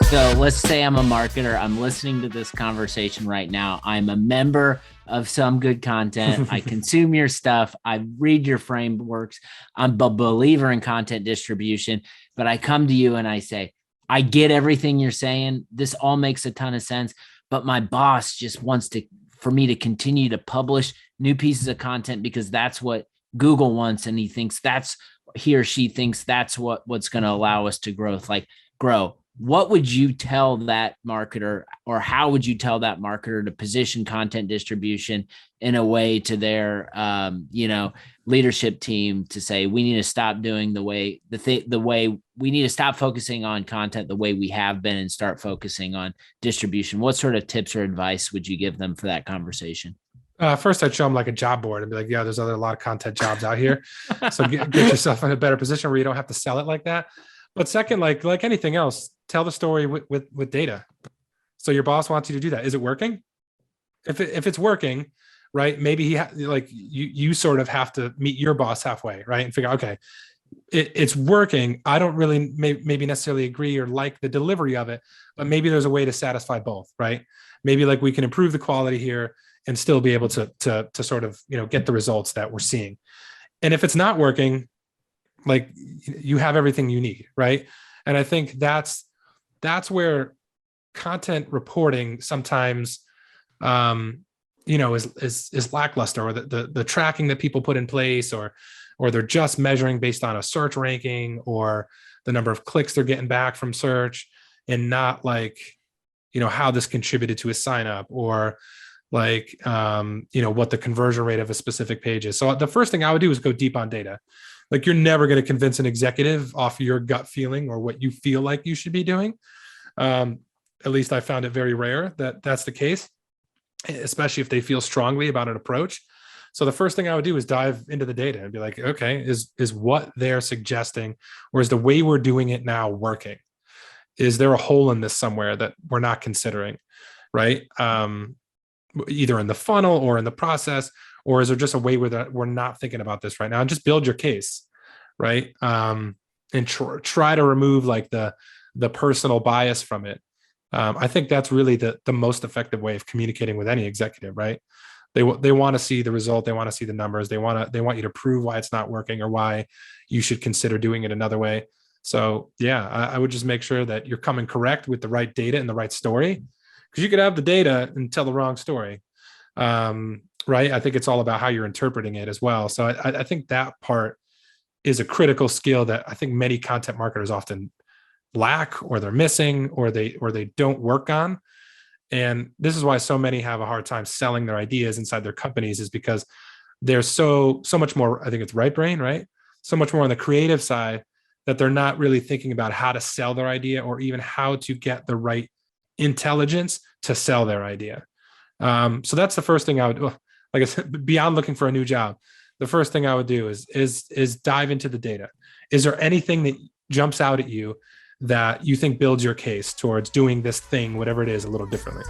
So let's say I'm a marketer. I'm listening to this conversation right now. I'm a member of Some Good Content. I consume your stuff. I read your frameworks. I'm a believer in content distribution, but I come to you and I say, I get everything you're saying. This all makes a ton of sense, but my boss just wants for me to continue to publish new pieces of content because that's what Google wants. And he or she thinks that's what's going to allow us to grow. What would you tell that marketer, or how would you tell that marketer to position content distribution in a way to their leadership team to say, we need to stop doing we need to stop focusing on content the way we have been and start focusing on distribution? What sort of tips or advice would you give them for that conversation? First, I'd show them like a job board and be like, yeah, there's a lot of content jobs out here. So get yourself in a better position where you don't have to sell it like that. But second, like anything else, tell the story with data. So your boss wants you to do that. Is it working? If it's working, right? Maybe you sort of have to meet your boss halfway, right? And figure, okay, it's working. I don't really maybe necessarily agree or like the delivery of it, but maybe there's a way to satisfy both, right? Maybe like we can improve the quality here and still be able to sort of, get the results that we're seeing. And if it's not working, like you have everything you need, right? And I think that's where content reporting sometimes, is lackluster, or the tracking that people put in place, or they're just measuring based on a search ranking or the number of clicks they're getting back from search, and not like, how this contributed to a sign up, or like, what the conversion rate of a specific page is. So the first thing I would do is go deep on data. Like, you're never going to convince an executive off your gut feeling or what you feel like you should be doing. At least I found it very rare that that's the case, especially if they feel strongly about an approach. So the first thing I would do is dive into the data and be like, okay, is what they're suggesting, or is the way we're doing it now working? Is there a hole in this somewhere that we're not considering, right? Either in the funnel or in the process, or is there just a way where we're not thinking about this right now? And just build your case, right? And try to remove like the personal bias from it. I think that's really the most effective way of communicating with any executive, right? They want to see the result. They want to see the numbers. They want you to prove why it's not working or why you should consider doing it another way. So yeah, I would just make sure that you're coming correct with the right data and the right story, because you could have the data and tell the wrong story. Right? I think it's all about how you're interpreting it as well. So I think that part is a critical skill that I think many content marketers often lack, or they're missing, or they don't work on. And this is why so many have a hard time selling their ideas inside their companies, is because they're so much more, I think it's right brain, right? So much more on the creative side, that they're not really thinking about how to sell their idea, or even how to get the right intelligence to sell their idea. So that's the first thing I would, like I said, beyond looking for a new job, the first thing I would do is dive into the data. Is there anything that jumps out at you that you think builds your case towards doing this thing, whatever it is, a little differently?